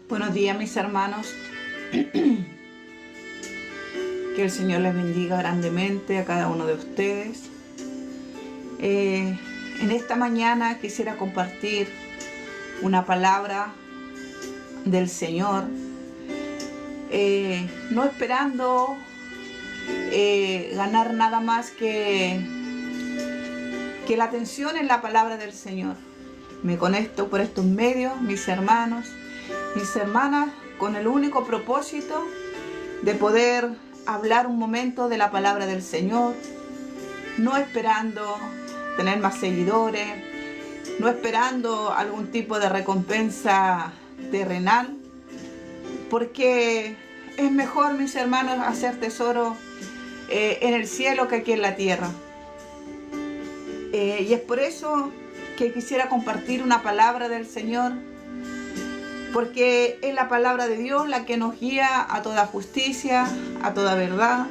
Buenos días, mis hermanos. Que el Señor les bendiga grandemente a cada uno de ustedes. En esta mañana quisiera compartir una palabra del Señor, no esperando ganar nada más que la atención en la palabra del Señor. Me conecto por estos medios, mis hermanos, mis hermanas, con el único propósito de poder hablar un momento de la palabra del Señor, no esperando tener más seguidores, no esperando algún tipo de recompensa terrenal, porque es mejor, mis hermanos, hacer tesoro en el cielo que aquí en la tierra. Y es por eso que quisiera compartir una palabra del Señor, porque es la palabra de Dios la que nos guía a toda justicia, a toda verdad,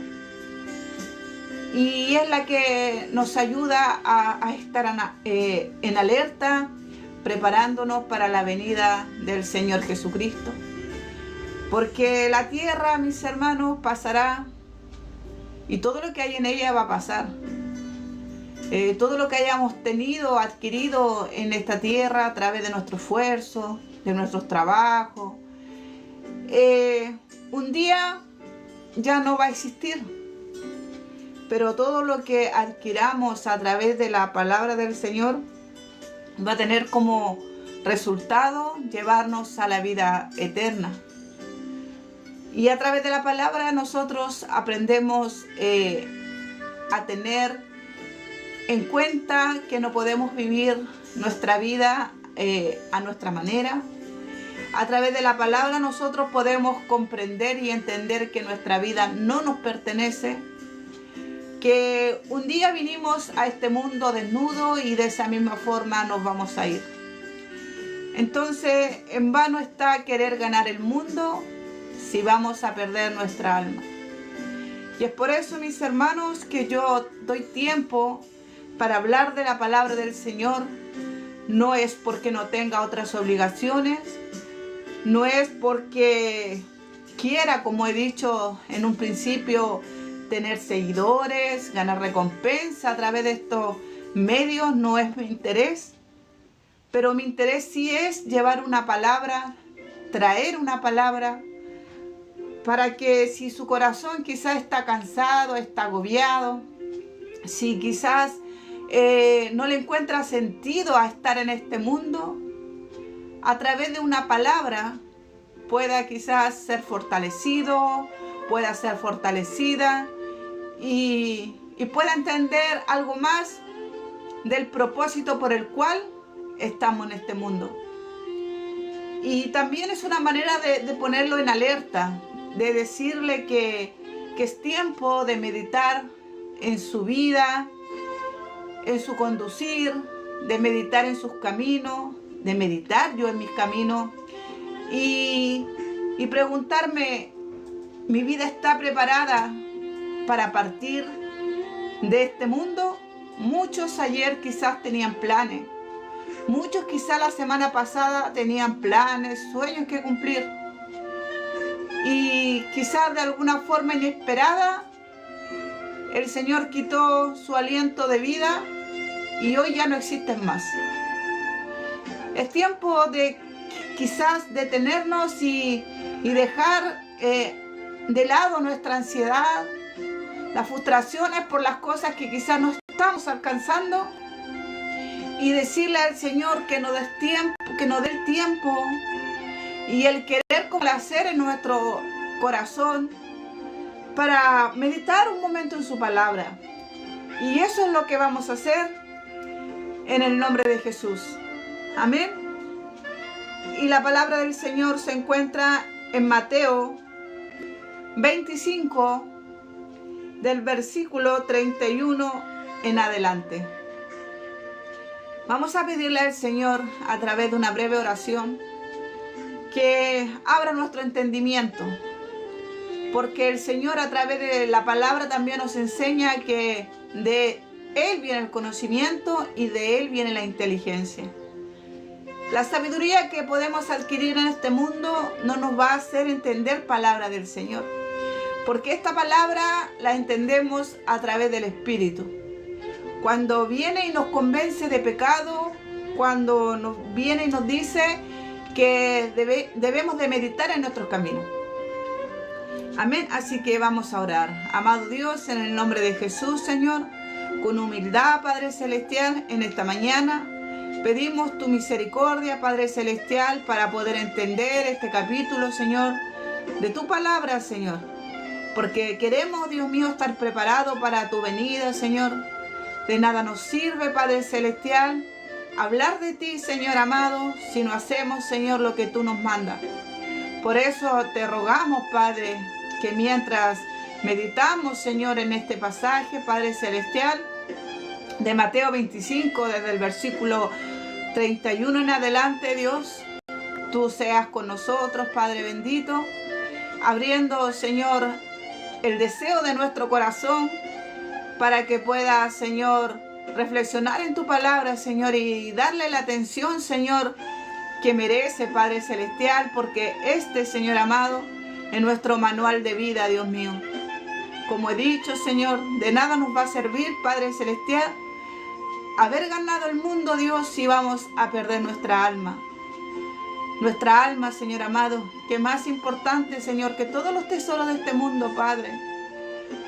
y es la que nos ayuda a estar en alerta, preparándonos para la venida del Señor Jesucristo. Porque la tierra, mis hermanos, pasará, y todo lo que hay en ella va a pasar. Todo lo que hayamos tenido, adquirido en esta tierra a través de nuestro esfuerzo, de nuestros trabajos, un día ya no va a existir. Pero todo lo que adquiramos a través de la palabra del Señor va a tener como resultado llevarnos a la vida eterna. Y a través de la palabra nosotros aprendemos a tener en cuenta que no podemos vivir nuestra vida a nuestra manera. A través de la palabra nosotros podemos comprender y entender que nuestra vida no nos pertenece, que un día vinimos a este mundo desnudo y de esa misma forma nos vamos a ir. Entonces, en vano está querer ganar el mundo si vamos a perder nuestra alma. Y es por eso, mis hermanos, que yo doy tiempo para hablar de la palabra del Señor. No es porque no tenga otras obligaciones, no es porque quiera, como he dicho en un principio, tener seguidores, ganar recompensa a través de estos medios. No es mi interés, pero mi interés sí es llevar una palabra, traer una palabra, para que si su corazón quizás está cansado, está agobiado, si quizás no le encuentra sentido a estar en este mundo, a través de una palabra pueda quizás ser fortalecido, pueda ser fortalecida y pueda entender algo más del propósito por el cual estamos en este mundo. Y también es una manera de ponerlo en alerta, de decirle que es tiempo de meditar en su vida, en su conducir, de meditar en sus caminos, de meditar yo en mis caminos y preguntarme, ¿mi vida está preparada para partir de este mundo? Muchos ayer quizás tenían planes, muchos quizás la semana pasada tenían planes, sueños que cumplir, y quizás de alguna forma inesperada el Señor quitó su aliento de vida y hoy ya no existen más. Es tiempo de quizás detenernos y dejar de lado nuestra ansiedad, las frustraciones por las cosas que quizás no estamos alcanzando, y decirle al Señor que nos dé tiempo, que nos dé el tiempo y el querer complacer en nuestro corazón para meditar un momento en su palabra. Y eso es lo que vamos a hacer en el nombre de Jesús. Amén. Y la palabra del Señor se encuentra en Mateo 25, del versículo 31 en adelante. Vamos a pedirle al Señor, a través de una breve oración, que abra nuestro entendimiento, porque el Señor a través de la palabra también nos enseña que de Él viene el conocimiento y de Él viene la inteligencia. La sabiduría que podemos adquirir en este mundo no nos va a hacer entender palabra del Señor, porque esta palabra la entendemos a través del Espíritu. Cuando viene y nos convence de pecado, cuando nos viene y nos dice que debemos de meditar en nuestros caminos. Amén. Así que vamos a orar. Amado Dios, en el nombre de Jesús, Señor, con humildad, Padre Celestial, en esta mañana pedimos tu misericordia, Padre Celestial, para poder entender este capítulo, Señor, de tu palabra, Señor. Porque queremos, Dios mío, estar preparados para tu venida, Señor. De nada nos sirve, Padre Celestial, hablar de ti, Señor amado, si no hacemos, Señor, lo que tú nos mandas. Por eso te rogamos, Padre, que mientras meditamos, Señor, en este pasaje, Padre Celestial, de Mateo 25, desde el versículo 31 en adelante, Dios, tú seas con nosotros, Padre bendito, abriendo, Señor, el deseo de nuestro corazón para que pueda, Señor, reflexionar en tu palabra, Señor, y darle la atención, Señor, que merece, Padre Celestial, porque este, Señor amado, es nuestro manual de vida, Dios mío. Como he dicho, Señor, de nada nos va a servir, Padre Celestial, haber ganado el mundo, Dios, si vamos a perder nuestra alma. Nuestra alma, Señor amado, que más importante, Señor, que todos los tesoros de este mundo, Padre,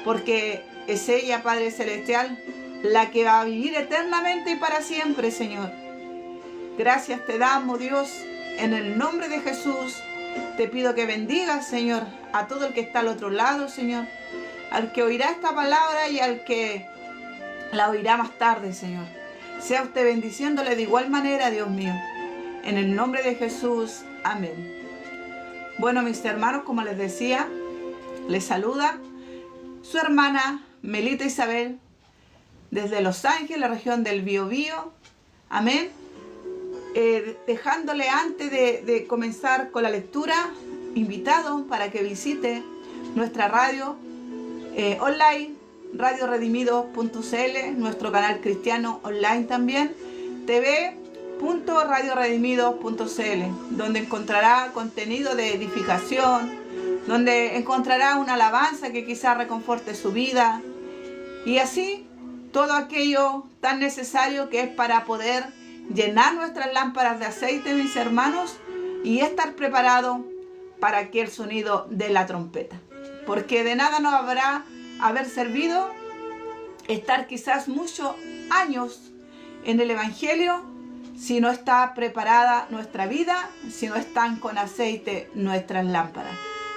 porque es ella, Padre Celestial, la que va a vivir eternamente y para siempre, Señor. Gracias te damos, Dios, en el nombre de Jesús. Te pido que bendigas, Señor, a todo el que está al otro lado, Señor, al que oirá esta palabra y al que la oirá más tarde, Señor. Sea usted bendiciéndole de igual manera, Dios mío. En el nombre de Jesús, amén. Bueno, mis hermanos, como les decía, les saluda su hermana Melita Isabel desde Los Ángeles, la región del Biobío. Amén. Dejándole antes de comenzar con la lectura, invitado para que visite nuestra radio online, radioredimidos.cl, nuestro canal cristiano online también, tv.radioredimidos.cl, donde encontrará contenido de edificación, donde encontrará una alabanza que quizás reconforte su vida, y así todo aquello tan necesario que es para poder llenar nuestras lámparas de aceite, mis hermanos, y estar preparado para aquel sonido de la trompeta. Porque de nada nos haber servido estar quizás muchos años en el Evangelio si no está preparada nuestra vida, si no están con aceite nuestras lámparas.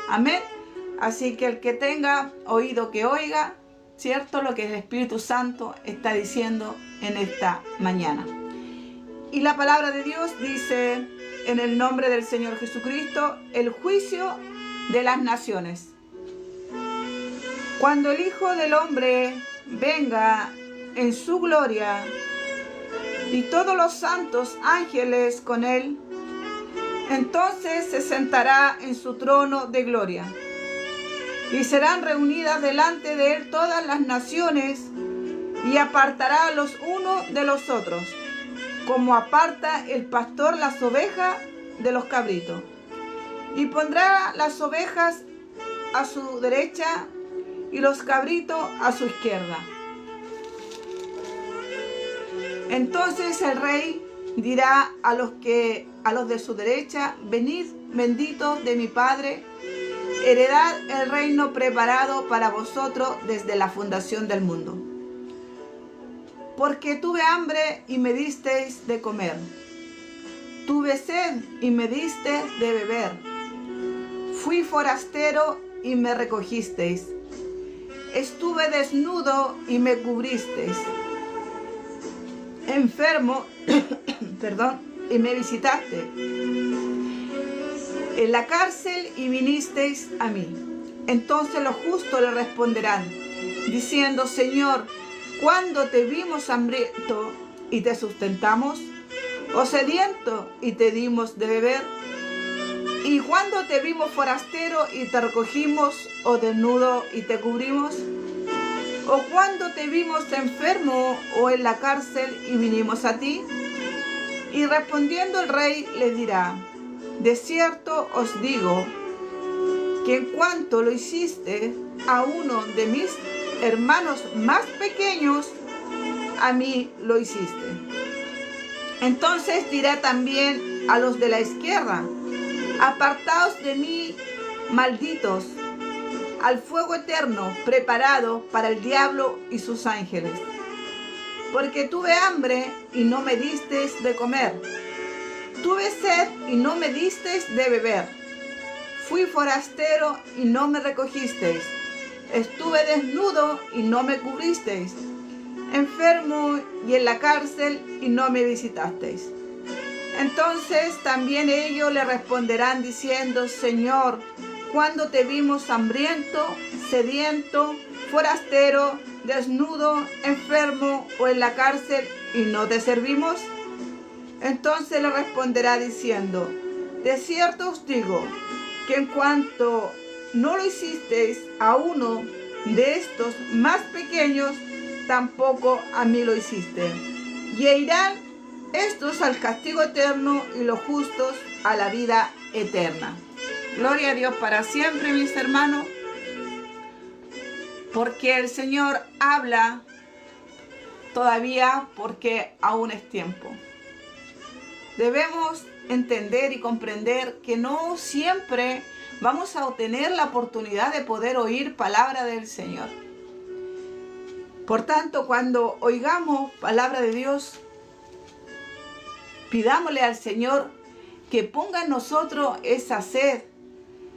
Amén. Así que el que tenga oído que oiga, ¿cierto? Lo que el Espíritu Santo está diciendo en esta mañana. Y la palabra de Dios dice, en el nombre del Señor Jesucristo, el juicio de las naciones. Cuando el Hijo del Hombre venga en su gloria y todos los santos ángeles con él, entonces se sentará en su trono de gloria. Y serán reunidas delante de él todas las naciones, y apartará a los unos de los otros, como aparta el pastor las ovejas de los cabritos. Y pondrá las ovejas a su derecha y los cabritos a su izquierda. Entonces el rey dirá a los de su derecha: venid, benditos de mi Padre, heredad el reino preparado para vosotros desde la fundación del mundo. Porque tuve hambre y me disteis de comer, tuve sed y me disteis de beber, fui forastero y me recogisteis, estuve desnudo y me cubristeis, enfermo y me visitaste, en la cárcel y vinisteis a mí. Entonces los justos le responderán, diciendo: Señor, ¿cuándo te vimos hambriento y te sustentamos? ¿O sediento y te dimos de beber? ¿Y cuándo te vimos forastero y te recogimos? ¿O desnudo y te cubrimos? ¿O cuándo te vimos enfermo o en la cárcel y vinimos a ti? Y respondiendo el rey le dirá: de cierto os digo que en cuanto lo hiciste a uno de mis hermanos más pequeños, a mí lo hiciste. Entonces dirá también a los de la izquierda: apartaos de mí, malditos, al fuego eterno preparado para el diablo y sus ángeles. Porque tuve hambre y no me disteis de comer, tuve sed y no me disteis de beber, fui forastero y no me recogisteis, estuve desnudo y no me cubristeis, enfermo y en la cárcel y no me visitasteis. Entonces también ellos le responderán diciendo: Señor, ¿cuándo te vimos hambriento, sediento, forastero, desnudo, enfermo o en la cárcel y no te servimos? Entonces le responderá diciendo: de cierto os digo que en cuanto no lo hicisteis a uno de estos más pequeños, tampoco a mí lo hiciste. Y irán estos al castigo eterno y los justos a la vida eterna. Gloria a Dios para siempre, mis hermanos, porque el Señor habla todavía, porque aún es tiempo. Debemos entender y comprender que no siempre vamos a obtener la oportunidad de poder oír palabra del Señor. Por tanto, cuando oigamos palabra de Dios, pidámosle al Señor que ponga en nosotros esa sed,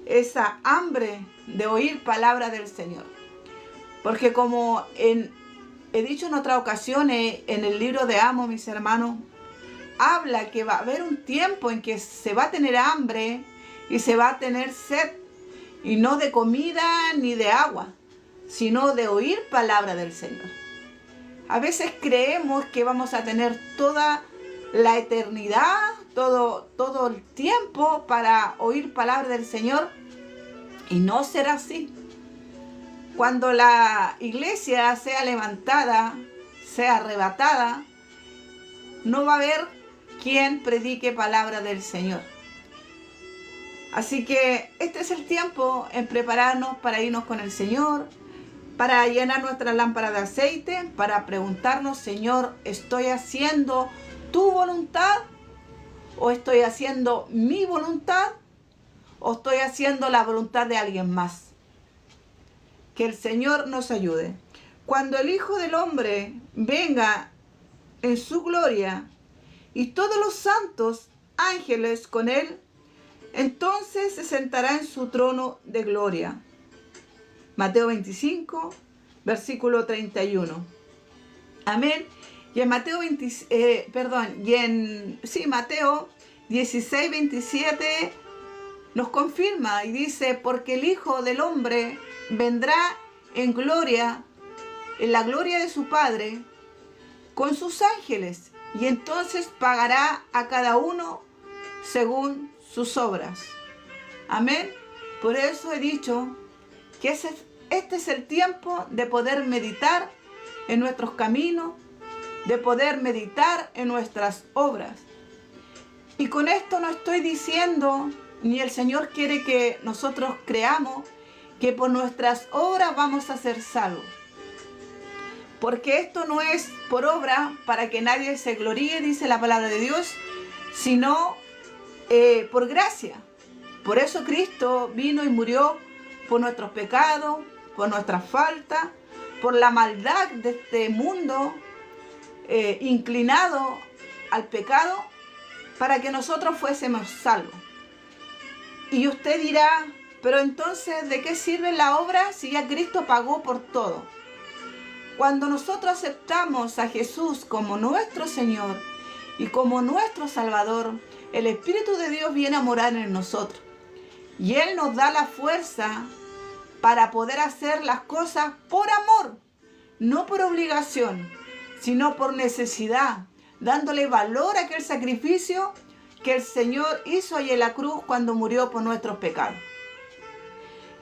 esa hambre de oír palabra del Señor. Porque como he dicho en otras ocasiones en el libro de Amos, mis hermanos, habla que va a haber un tiempo en que se va a tener hambre y se va a tener sed, y no de comida ni de agua, sino de oír palabra del Señor. A veces creemos que vamos a tener toda la eternidad, todo el tiempo para oír palabra del Señor, y no será así. Cuando la iglesia sea levantada, sea arrebatada, no va a haber quien predique palabra del Señor. Así que este es el tiempo en prepararnos para irnos con el Señor, para llenar nuestra lámpara de aceite, para preguntarnos: Señor, ¿estoy haciendo tu voluntad? ¿O estoy haciendo mi voluntad? ¿O estoy haciendo la voluntad de alguien más? Que el Señor nos ayude. Cuando el Hijo del Hombre venga en su gloria y todos los santos ángeles con él, entonces se sentará en su trono de gloria. Mateo 25, versículo 31. Amén. Y en Mateo Mateo 16, 27 nos confirma y dice: porque el Hijo del Hombre vendrá en gloria, en la gloria de su Padre, con sus ángeles, y entonces pagará a cada uno según sus obras. Amén. Por eso he dicho que este es el tiempo de poder meditar en nuestros caminos, de poder meditar en nuestras obras. Y con esto no estoy diciendo, ni el Señor quiere que nosotros creamos que por nuestras obras vamos a ser salvos. Porque esto no es por obra para que nadie se gloríe, dice la palabra de Dios, sino por gracia. Por eso Cristo vino y murió por nuestros pecados, por nuestras faltas, por la maldad de este mundo inclinado al pecado, para que nosotros fuésemos salvos. Y usted dirá: pero entonces, ¿de qué sirve la obra si ya Cristo pagó por todo? Cuando nosotros aceptamos a Jesús como nuestro Señor y como nuestro Salvador, el Espíritu de Dios viene a morar en nosotros. Y Él nos da la fuerza para poder hacer las cosas por amor, no por obligación, sino por necesidad, dándole valor a aquel sacrificio que el Señor hizo ahí en la cruz cuando murió por nuestros pecados.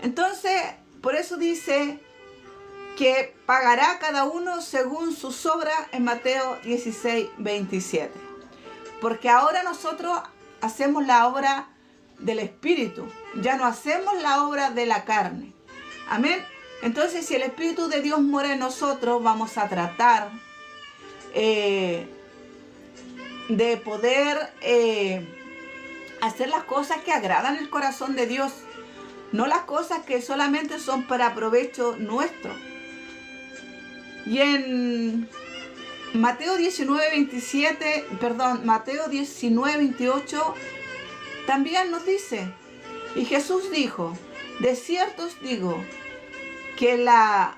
Entonces, por eso dice que pagará cada uno según sus obras en Mateo 16, 27. Porque ahora nosotros hacemos la obra del Espíritu, ya no hacemos la obra de la carne. Amén. Entonces, si el Espíritu de Dios mora en nosotros, vamos a tratar de poder hacer las cosas que agradan el corazón de Dios, no las cosas que solamente son para provecho nuestro. Y en Mateo 19:28 también nos dice, y Jesús dijo, de cierto os digo, que la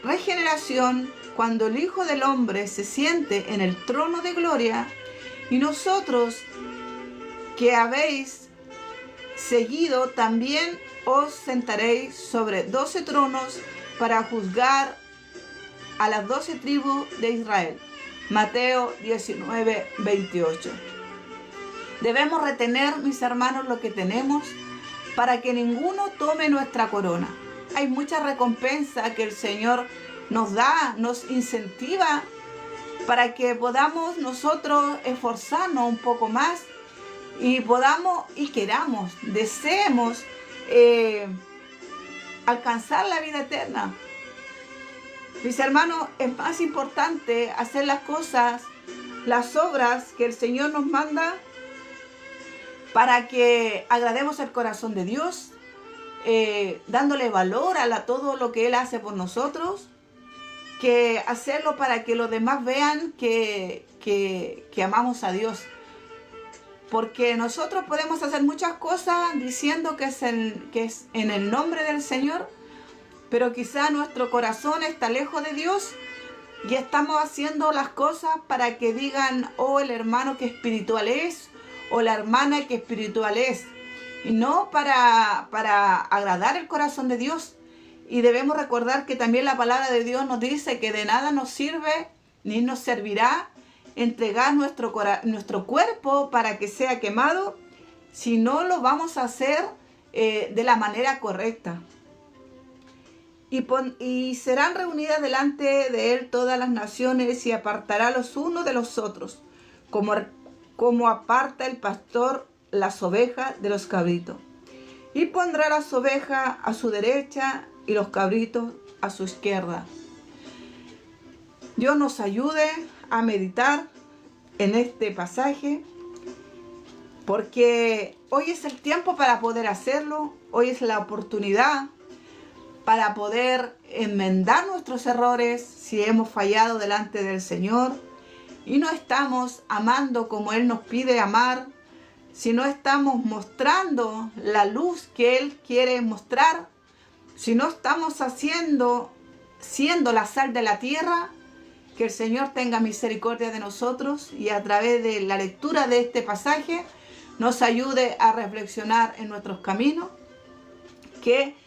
regeneración, cuando el Hijo del Hombre se siente en el trono de gloria, y nosotros que habéis seguido también os sentaréis sobre 12 tronos para juzgar a las 12 tribus de Israel. Mateo 19:28. Debemos retener, mis hermanos, lo que tenemos para que ninguno tome nuestra corona. Hay mucha recompensa que el Señor nos da, nos incentiva para que podamos nosotros esforzarnos un poco más y podamos y queramos, deseemos alcanzar la vida eterna. Mis hermanos, es más importante hacer las cosas, las obras que el Señor nos manda para que agrademos el corazón de Dios, dándole valor a todo lo que Él hace por nosotros, que hacerlo para que los demás vean que amamos a Dios. Porque nosotros podemos hacer muchas cosas diciendo que es en el nombre del Señor, pero quizá nuestro corazón está lejos de Dios y estamos haciendo las cosas para que digan, oh, el hermano que espiritual es, o la hermana que espiritual es, y no para agradar el corazón de Dios. Y debemos recordar que también la palabra de Dios nos dice que de nada nos sirve ni nos servirá entregar nuestro cuerpo para que sea quemado si no lo vamos a hacer de la manera correcta. Y serán reunidas delante de él todas las naciones y apartará los unos de los otros, como aparta el pastor las ovejas de los cabritos. Y pondrá las ovejas a su derecha y los cabritos a su izquierda. Dios nos ayude a meditar en este pasaje, porque hoy es el tiempo para poder hacerlo, hoy es la oportunidad para poder enmendar nuestros errores si hemos fallado delante del Señor y no estamos amando como Él nos pide amar, si no estamos mostrando la luz que Él quiere mostrar, si no estamos siendo la sal de la tierra. Que el Señor tenga misericordia de nosotros y a través de la lectura de este pasaje nos ayude a reflexionar en nuestros caminos, que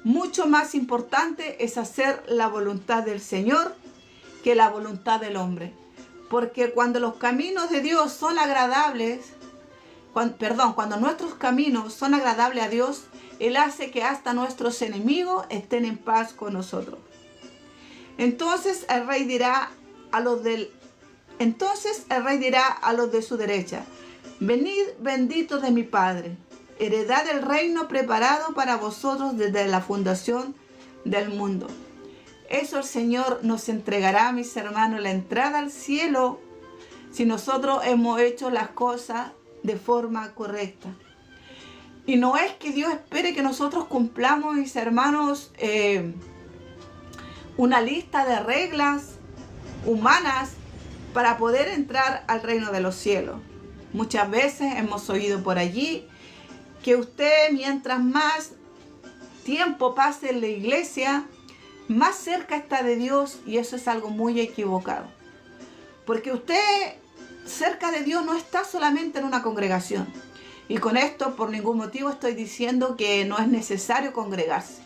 mucho más importante es hacer la voluntad del Señor que la voluntad del hombre. Porque cuando los caminos de Dios son agradables, cuando nuestros caminos son agradables a Dios, Él hace que hasta nuestros enemigos estén en paz con nosotros. Entonces el rey dirá a los de su derecha, venid benditos de mi Padre, heredad del reino preparado para vosotros desde la fundación del mundo. Eso el Señor nos entregará, mis hermanos, la entrada al cielo, si nosotros hemos hecho las cosas de forma correcta. Y no es que Dios espere que nosotros cumplamos, mis hermanos, una lista de reglas humanas para poder entrar al reino de los cielos. Muchas veces hemos oído por allí que usted, mientras más tiempo pase en la iglesia, más cerca está de Dios, y eso es algo muy equivocado. Porque usted cerca de Dios no está solamente en una congregación. Y con esto por ningún motivo estoy diciendo que no es necesario congregarse,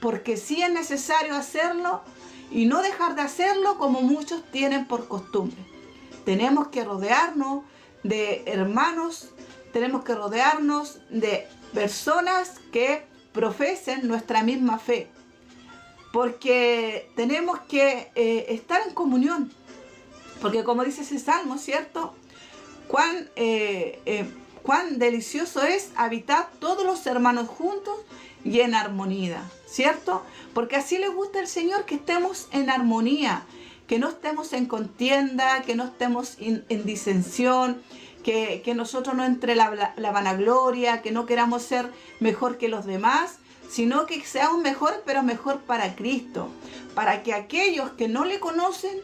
porque sí es necesario hacerlo y no dejar de hacerlo como muchos tienen por costumbre. Tenemos que rodearnos de hermanos, tenemos que rodearnos de personas que profesen nuestra misma fe, porque tenemos que estar en comunión, porque como dice ese salmo, ¿cierto? cuán delicioso es habitar todos los hermanos juntos y en armonía, ¿cierto? Porque así le gusta al Señor, que estemos en armonía, que no estemos en contienda, que no estemos en disensión, que nosotros no entre la vanagloria, que no queramos ser mejor que los demás, sino que seamos mejores, pero mejor para Cristo, para que aquellos que no le conocen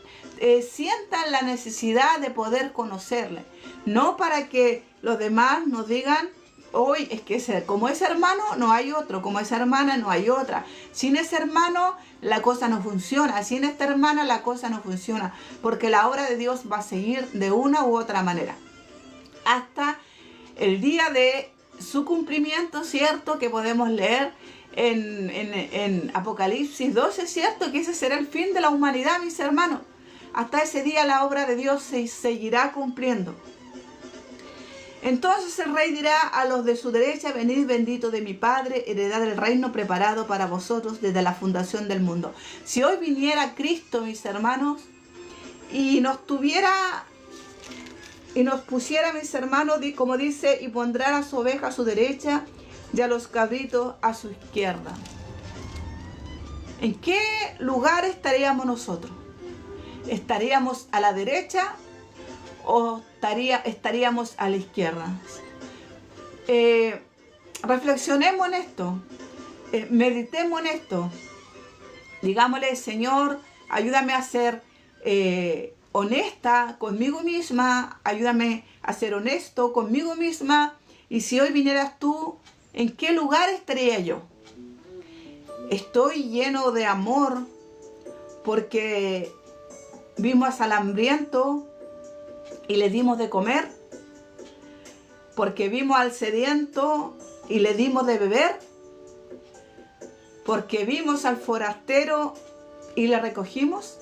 sientan la necesidad de poder conocerle, no para que los demás nos digan: hoy es que como ese hermano no hay otro, como esa hermana no hay otra, sin ese hermano la cosa no funciona, sin esta hermana la cosa no funciona, porque la obra de Dios va a seguir de una u otra manera hasta el día de su cumplimiento, ¿cierto? Que podemos leer en Apocalipsis 12, ¿cierto? Que ese será el fin de la humanidad, mis hermanos. Hasta ese día la obra de Dios se seguirá cumpliendo. Entonces el rey dirá a los de su derecha: venid benditos de mi Padre, heredad del reino preparado para vosotros desde la fundación del mundo. Si hoy viniera Cristo, mis hermanos, y nos pusiera, mis hermanos, como dice, y pondrá a las ovejas a su derecha y a los cabritos a su izquierda, ¿en qué lugar estaríamos nosotros? ¿Estaríamos a la derecha o estaríamos a la izquierda? Reflexionemos en esto, meditemos en esto, digámosle: Señor, ayúdame a ser honesta conmigo misma, ayúdame a ser honesto conmigo misma, y si hoy vinieras tú, ¿en qué lugar estaría yo? ¿Estoy lleno de amor porque vimos al hambriento y le dimos de comer? ¿Porque vimos al sediento y le dimos de beber? ¿Porque vimos al forastero y le recogimos?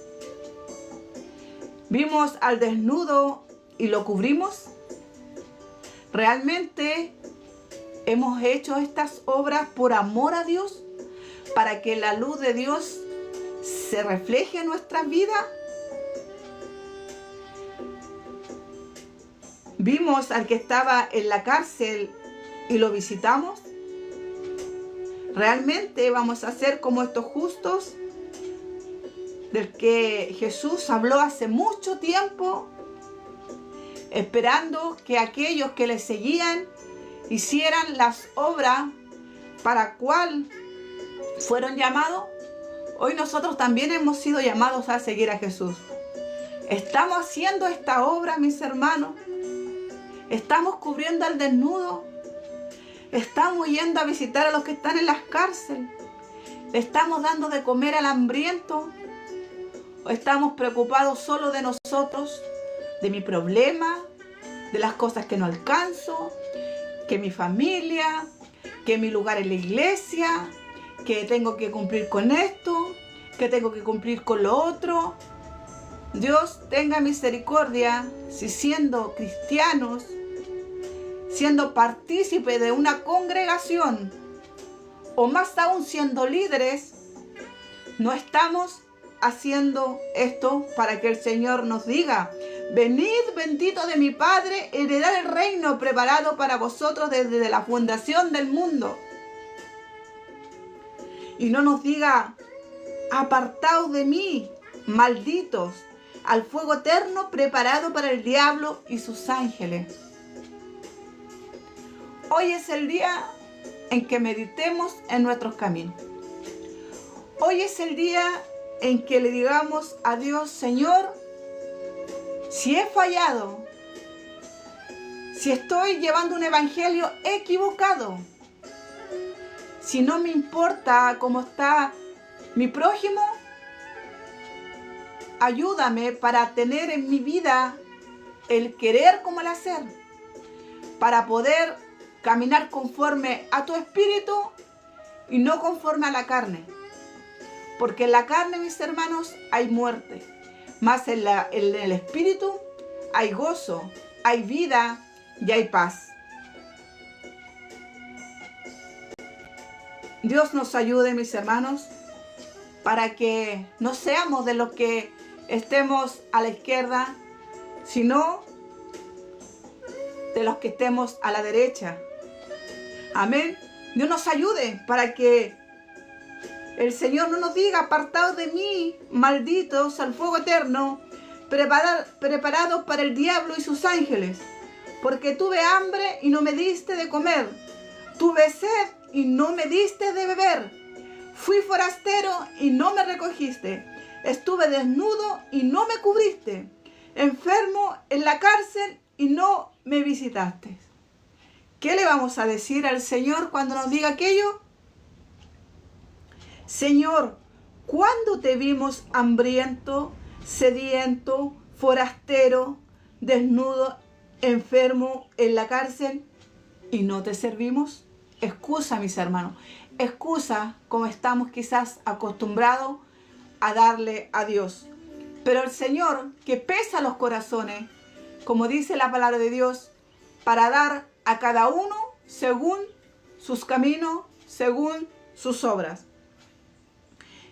¿Vimos al desnudo y lo cubrimos? ¿Realmente hemos hecho estas obras por amor a Dios, para que la luz de Dios se refleje en nuestras vidas? ¿Vimos al que estaba en la cárcel y lo visitamos? ¿Realmente vamos a ser como estos justos del que Jesús habló hace mucho tiempo, esperando que aquellos que le seguían hicieran las obras para cual fueron llamados? Hoy nosotros también hemos sido llamados a seguir a Jesús. ¿Estamos haciendo esta obra, mis hermanos? ¿Estamos cubriendo al desnudo? ¿Estamos yendo a visitar a los que están en las cárceles? ¿Le estamos dando de comer al hambriento? ¿O estamos preocupados solo de nosotros, de mi problema, de las cosas que no alcanzo, que mi familia, que mi lugar en la iglesia, que tengo que cumplir con esto, que tengo que cumplir con lo otro? Dios tenga misericordia si, siendo cristianos, siendo partícipe de una congregación, o más aún siendo líderes, no estamos haciendo esto para que el Señor nos diga: venid bendito de mi Padre, heredad el reino preparado para vosotros desde la fundación del mundo. Y no nos diga: apartaos de mí, malditos, al fuego eterno preparado para el diablo y sus ángeles. Hoy es el día en que meditemos en nuestros caminos. Hoy es el día en que le digamos a Dios: Señor, si he fallado, si estoy llevando un evangelio equivocado, si no me importa cómo está mi prójimo, ayúdame para tener en mi vida el querer como el hacer, para poder caminar conforme a tu espíritu y no conforme a la carne. Porque en la carne, mis hermanos, hay muerte, mas en el espíritu hay gozo, hay vida y hay paz. Dios nos ayude, mis hermanos, para que no seamos de los que estemos a la izquierda, sino de los que estemos a la derecha. Amén. Dios nos ayude para que el Señor no nos diga: apartados de mí, malditos al fuego eterno, preparados para el diablo y sus ángeles. Porque tuve hambre y no me diste de comer, tuve sed y no me diste de beber, fui forastero y no me recogiste, estuve desnudo y no me cubriste, enfermo en la cárcel y no me visitaste. ¿Qué le vamos a decir al Señor cuando nos diga aquello? Señor, ¿cuándo te vimos hambriento, sediento, forastero, desnudo, enfermo en la cárcel y no te servimos? Excusa, mis hermanos, excusa como estamos quizás acostumbrados a darle a Dios. Pero el Señor, que pesa los corazones, como dice la palabra de Dios, para dar a cada uno según sus caminos, según sus obras.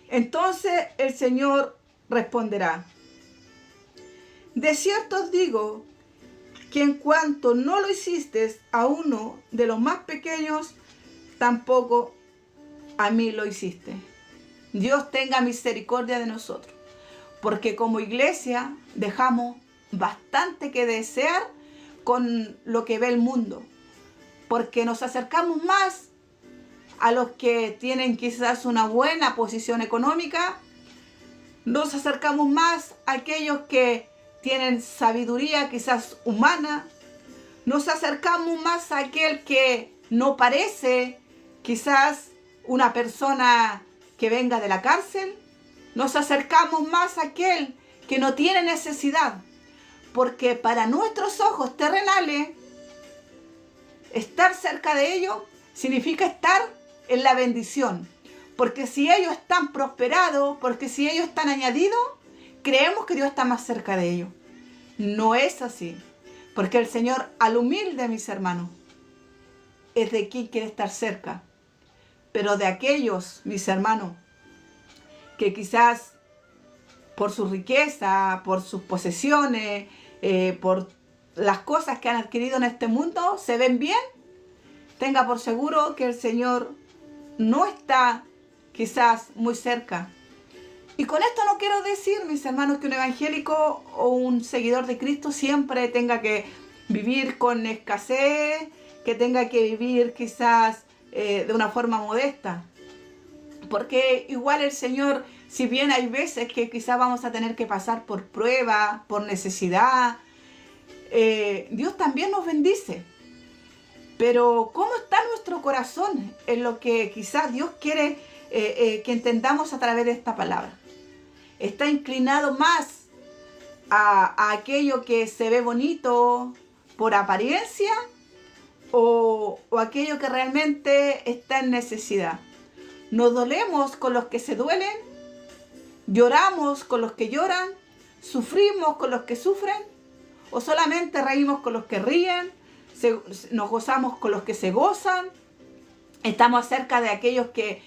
Entonces el Señor responderá: de cierto os digo que en cuanto no lo hiciste a uno de los más pequeños, tampoco a mí lo hiciste. Dios tenga misericordia de nosotros, porque como iglesia dejamos bastante que desear con lo que ve el mundo, porque nos acercamos más a los que tienen quizás una buena posición económica, nos acercamos más a aquellos que tienen sabiduría quizás humana, nos acercamos más a aquel que no parece quizás una persona que venga de la cárcel, nos acercamos más a aquel que no tiene necesidad, porque para nuestros ojos terrenales, estar cerca de ellos significa estar en la bendición, porque si ellos están prosperados, porque si ellos están añadidos, creemos que Dios está más cerca de ellos. No es así, porque el Señor al humilde, mis hermanos, es de quien quiere estar cerca. Pero de aquellos, mis hermanos, que quizás por su riqueza, por sus posesiones, por las cosas que han adquirido en este mundo, se ven bien, tenga por seguro que el Señor no está quizás muy cerca. Y con esto no quiero decir, mis hermanos, que un evangélico o un seguidor de Cristo siempre tenga que vivir con escasez, que tenga que vivir quizás de una forma modesta. Porque igual el Señor, si bien hay veces que quizás vamos a tener que pasar por prueba, por necesidad, Dios también nos bendice. Pero ¿cómo está nuestro corazón en lo que quizás Dios quiere que entendamos a través de esta palabra? ¿Está inclinado más a aquello que se ve bonito por apariencia o aquello que realmente está en necesidad? ¿Nos dolemos con los que se duelen? ¿Lloramos con los que lloran? ¿Sufrimos con los que sufren? ¿O solamente reímos con los que ríen? ¿Nos gozamos con los que se gozan? ¿Estamos cerca de aquellos que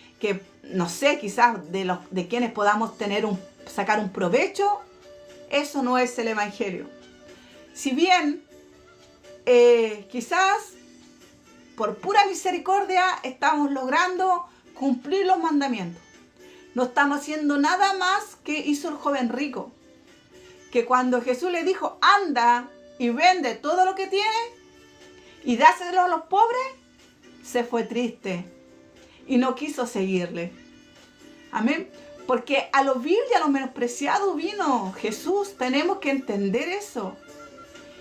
no sé, quizás de quienes podamos sacar un provecho? Eso no es el Evangelio. Si bien quizás por pura misericordia estamos logrando cumplir los mandamientos, no estamos haciendo nada más que hizo el joven rico, que cuando Jesús le dijo: anda y vende todo lo que tiene y dáselo a los pobres, se fue triste y no quiso seguirle. Amén. Porque a los vil y a los menospreciados vino Jesús. Tenemos que entender eso.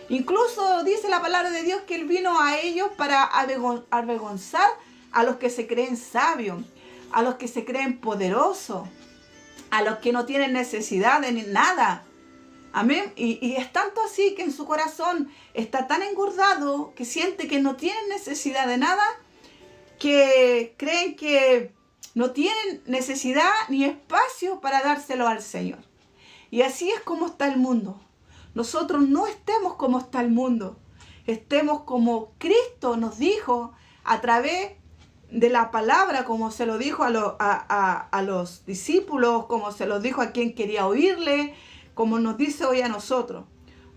Incluso dice la palabra de Dios que Él vino a ellos para avergonzar a los que se creen sabios, a los que se creen poderosos, a los que no tienen necesidad de nada. Amén. Y es tanto así que en su corazón está tan engordado que siente que no tienen necesidad de nada, que creen que no tienen necesidad ni espacio para dárselo al Señor. Y así es como está el mundo. Nosotros no estemos como está el mundo. Estemos como Cristo nos dijo a través de la palabra, como se lo dijo a los discípulos, como se lo dijo a quien quería oírle, como nos dice hoy a nosotros.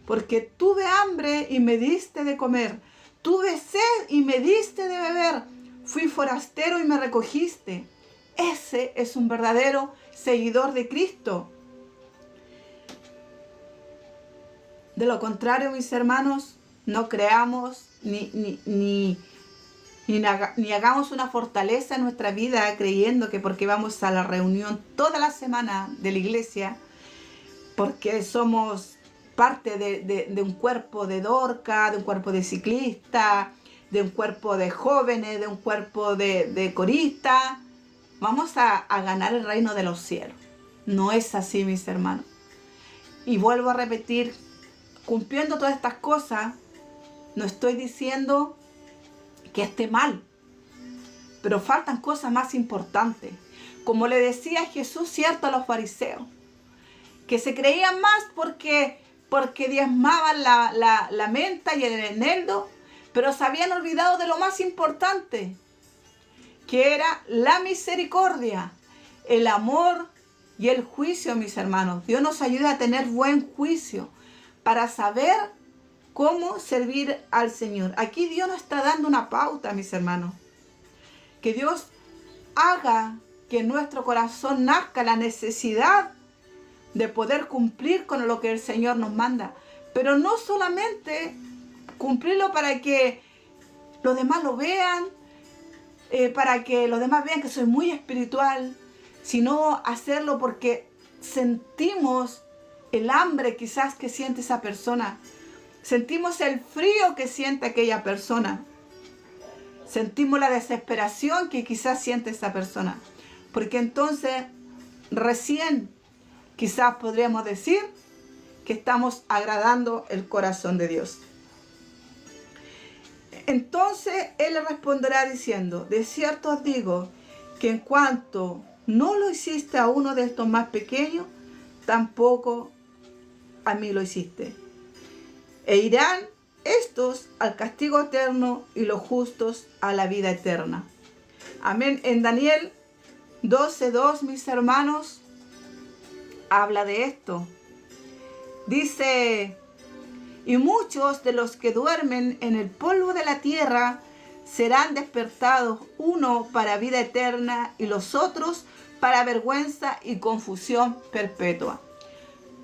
porque tuve hambre y me diste de comer, tuve sed y me diste de beber, fui forastero y me recogiste. Ese es un verdadero seguidor de Cristo. De lo contrario, mis hermanos, no creamos ni hagamos una fortaleza en nuestra vida creyendo que porque vamos a la reunión toda la semana de la iglesia, porque somos parte de un cuerpo de Dorca, de un cuerpo de ciclista, de un cuerpo de jóvenes, de un cuerpo de coristas, vamos a ganar el reino de los cielos. No es así, mis hermanos. Y vuelvo a repetir, cumpliendo todas estas cosas, no estoy diciendo que esté mal, pero faltan cosas más importantes. Como le decía Jesús, cierto, a los fariseos, que se creían más porque diezmaban la menta y el eneldo, pero se habían olvidado de lo más importante, que era la misericordia, el amor y el juicio, mis hermanos. Dios nos ayuda a tener buen juicio para saber cómo servir al Señor. Aquí Dios nos está dando una pauta, mis hermanos. Que Dios haga que en nuestro corazón nazca la necesidad de poder cumplir con lo que el Señor nos manda. Pero no solamente cumplirlo para que los demás lo vean, para que los demás vean que soy muy espiritual, sino hacerlo porque sentimos el hambre quizás que siente esa persona. Sentimos el frío que siente aquella persona. Sentimos la desesperación que quizás siente esa persona. Porque entonces recién quizás podríamos decir que estamos agradando el corazón de Dios. Entonces Él le responderá diciendo: de cierto os digo que en cuanto no lo hiciste a uno de estos más pequeños, tampoco a mí lo hiciste. E irán estos al castigo eterno y los justos a la vida eterna. Amén. En Daniel 12:2, mis hermanos, habla de esto. Dice: y muchos de los que duermen en el polvo de la tierra serán despertados, uno para vida eterna y los otros para vergüenza y confusión perpetua.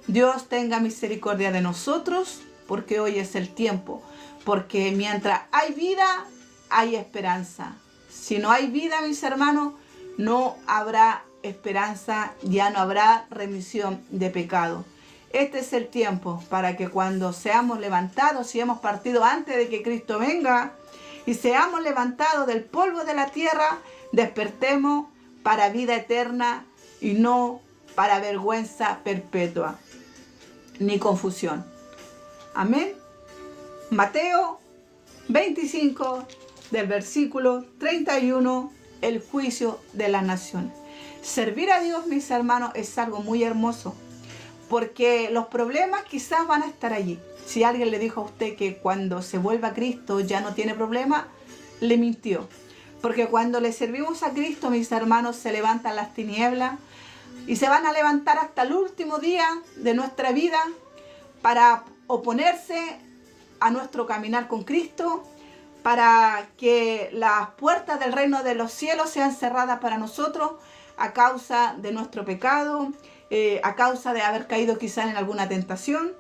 Dios tenga misericordia de nosotros, porque hoy es el tiempo. Porque mientras hay vida, hay esperanza. Si no hay vida, mis hermanos, no habrá esperanza, ya no habrá remisión de pecado. Este es el tiempo para que cuando seamos levantados, si hemos partido antes de que Cristo venga, y seamos levantados del polvo de la tierra, despertemos para vida eterna y no para vergüenza perpetua ni confusión. Amén. Mateo 25, del versículo 31, el juicio de las naciones. Servir a Dios, mis hermanos, es algo muy hermoso, porque los problemas quizás van a estar allí. Si alguien le dijo a usted que cuando se vuelva a Cristo ya no tiene problema, le mintió. Porque cuando le servimos a Cristo, mis hermanos, se levantan las tinieblas y se van a levantar hasta el último día de nuestra vida para oponerse a nuestro caminar con Cristo, para que las puertas del reino de los cielos sean cerradas para nosotros a causa de nuestro pecado, a causa de haber caído quizás en alguna tentación.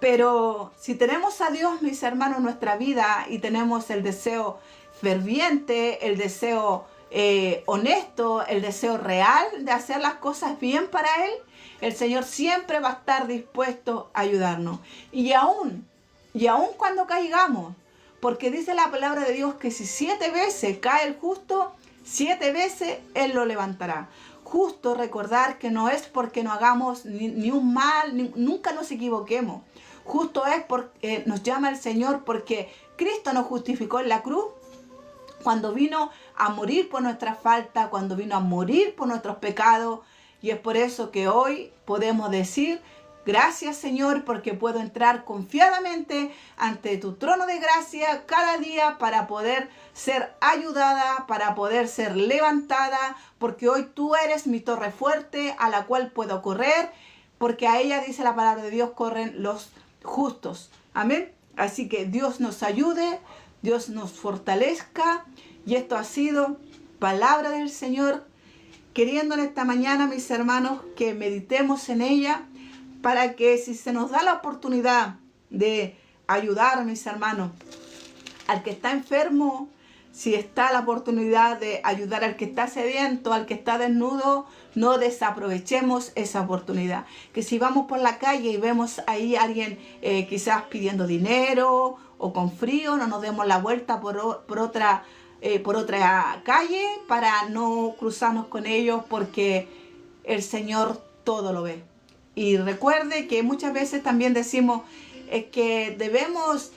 Pero si tenemos a Dios, mis hermanos, en nuestra vida y tenemos el deseo ferviente, el deseo honesto, el deseo real de hacer las cosas bien para Él, el Señor siempre va a estar dispuesto a ayudarnos. Y aún cuando caigamos, porque dice la palabra de Dios que si 7 veces cae el justo, 7 veces Él lo levantará. Justo recordar que no es porque no hagamos ni un mal, nunca nos equivoquemos. Justo es porque nos llama el Señor, porque Cristo nos justificó en la cruz cuando vino a morir por nuestra falta, cuando vino a morir por nuestros pecados. Y es por eso que hoy podemos decir: gracias, Señor, porque puedo entrar confiadamente ante tu trono de gracia cada día para poder ser ayudada, para poder ser levantada, porque hoy tú eres mi torre fuerte a la cual puedo correr, porque a ella, dice la palabra de Dios, corren los justos. Amén. Así que Dios nos ayude, Dios nos fortalezca, y esto ha sido palabra del Señor, queriendo en esta mañana, mis hermanos, que meditemos en ella, para que si se nos da la oportunidad de ayudar, mis hermanos, al que está enfermo, si está la oportunidad de ayudar al que está sediento, al que está desnudo, no desaprovechemos esa oportunidad. Que si vamos por la calle y vemos ahí a alguien quizás pidiendo dinero o con frío, no nos demos la vuelta por otra calle para no cruzarnos con ellos, porque el Señor todo lo ve. Y recuerde que muchas veces también decimos que debemos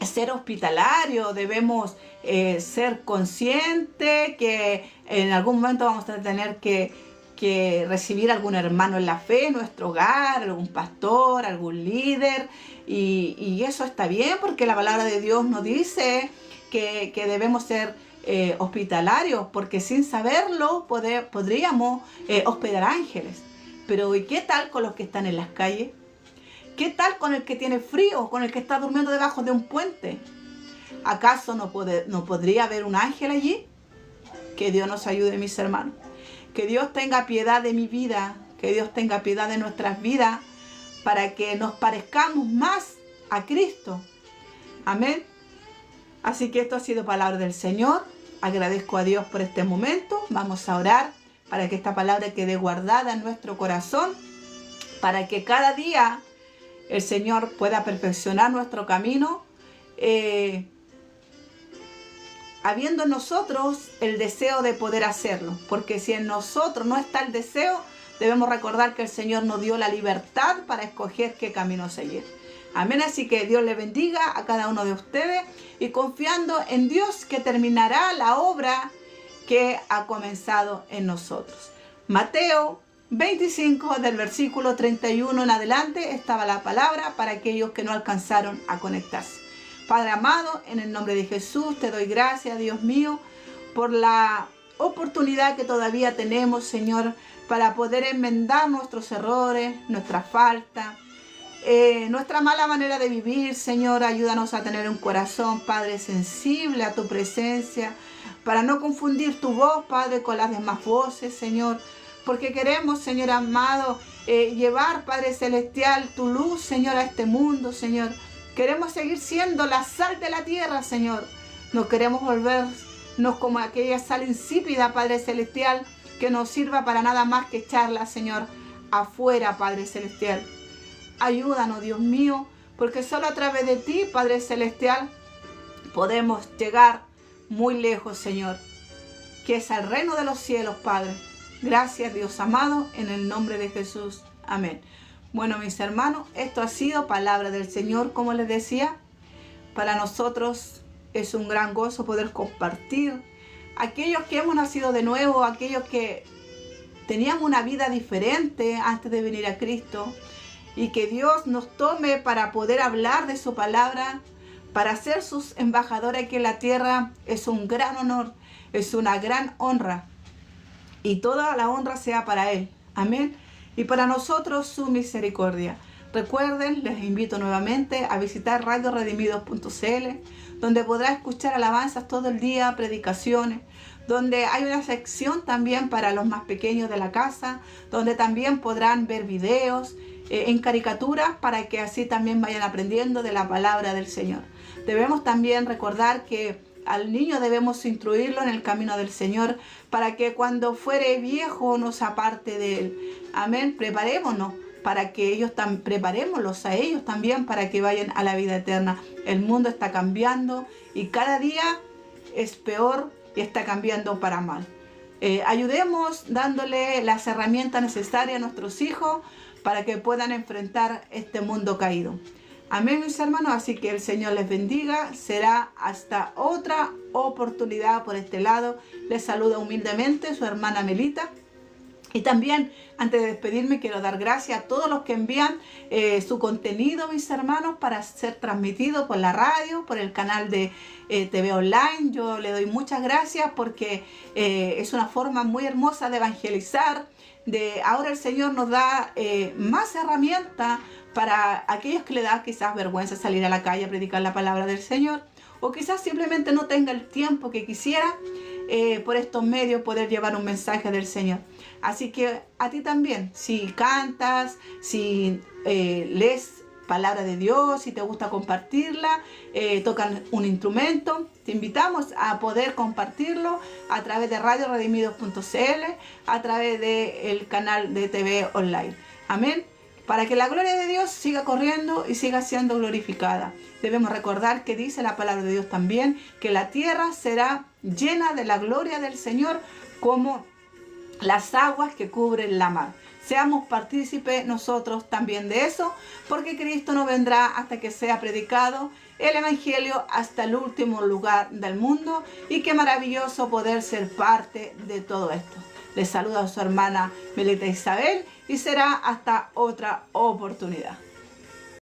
ser hospitalarios, debemos ser conscientes que en algún momento vamos a tener que recibir algún hermano en la fe en nuestro hogar, algún pastor, algún líder, y eso está bien, porque la palabra de Dios nos dice que debemos ser hospitalarios, porque sin saberlo podríamos hospedar ángeles. Pero ¿y qué tal con los que están en las calles? ¿Qué tal con el que tiene frío, con el que está durmiendo debajo de un puente? ¿Acaso no podría haber un ángel allí? Que Dios nos ayude, mis hermanos. Que Dios tenga piedad de mi vida, que Dios tenga piedad de nuestras vidas, para que nos parezcamos más a Cristo. Amén. Así que esto ha sido palabra del Señor. Agradezco a Dios por este momento. Vamos a orar para que esta palabra quede guardada en nuestro corazón, para que cada día el Señor pueda perfeccionar nuestro camino, habiendo en nosotros el deseo de poder hacerlo. Porque si en nosotros no está el deseo, debemos recordar que el Señor nos dio la libertad para escoger qué camino seguir. Amén. Así que Dios le bendiga a cada uno de ustedes, y confiando en Dios que terminará la obra que ha comenzado en nosotros. Mateo 25, del versículo 31 en adelante, estaba la palabra para aquellos que no alcanzaron a conectarse. Padre amado, en el nombre de Jesús te doy gracias, Dios mío, por la oportunidad que todavía tenemos, Señor, para poder enmendar nuestros errores, nuestra falta, nuestra mala manera de vivir. Señor, ayúdanos a tener un corazón, Padre, sensible a tu presencia, para no confundir tu voz, Padre, con las demás voces, Señor, porque queremos, Señor amado, llevar, Padre celestial, tu luz, Señor, a este mundo, Señor. Queremos seguir siendo la sal de la tierra, Señor. No queremos volvernos como aquella sal insípida, Padre celestial, que no sirva para nada más que echarla, Señor, afuera, Padre celestial. Ayúdanos, Dios mío, porque solo a través de ti, Padre celestial, podemos llegar muy lejos, Señor, que es al reino de los cielos, Padre. Gracias, Dios amado, en el nombre de Jesús. Amén. Bueno, mis hermanos, esto ha sido palabra del Señor, como les decía. Para nosotros es un gran gozo poder compartir. Aquellos que hemos nacido de nuevo, aquellos que teníamos una vida diferente antes de venir a Cristo, y que Dios nos tome para poder hablar de su palabra, para ser sus embajadores aquí en la tierra, es un gran honor, es una gran honra. Y toda la honra sea para Él. Amén. Y para nosotros su misericordia. Recuerden, les invito nuevamente a visitar radioredimidos.cl, donde podrá escuchar alabanzas todo el día, predicaciones, donde hay una sección también para los más pequeños de la casa, donde también podrán ver videos en caricaturas, para que así también vayan aprendiendo de la palabra del Señor. Debemos también recordar que al niño debemos instruirlo en el camino del Señor, para que cuando fuere viejo no se aparte de él. Amén. Preparémonos para que preparémoslos a ellos también para que vayan a la vida eterna. El mundo está cambiando y cada día es peor y está cambiando para mal. Ayudemos dándole las herramientas necesarias a nuestros hijos para que puedan enfrentar este mundo caído. Amén, mis hermanos. Así que el Señor les bendiga. Será hasta otra oportunidad por este lado. Les saluda humildemente su hermana Melita. Y también, antes de despedirme, quiero dar gracias a todos los que envían su contenido, mis hermanos, para ser transmitido por la radio, por el canal de TV Online. Yo le doy muchas gracias porque es una forma muy hermosa de evangelizar. Ahora el Señor nos da más herramientas para aquellos que le da quizás vergüenza salir a la calle a predicar la palabra del Señor, o quizás simplemente no tenga el tiempo que quisiera por estos medios poder llevar un mensaje del Señor. Así que a ti también, si cantas, si lees palabra de Dios, si te gusta compartirla, tocan un instrumento, te invitamos a poder compartirlo a través de radioredimidos.cl, a través del canal de TV Online. Amén. Para que la gloria de Dios siga corriendo y siga siendo glorificada. Debemos recordar que dice la palabra de Dios también, que la tierra será llena de la gloria del Señor como las aguas que cubren la mar. Seamos partícipes nosotros también de eso, porque Cristo no vendrá hasta que sea predicado el Evangelio hasta el último lugar del mundo. Y qué maravilloso poder ser parte de todo esto. Les saluda a su hermana Melita Isabel y será hasta otra oportunidad.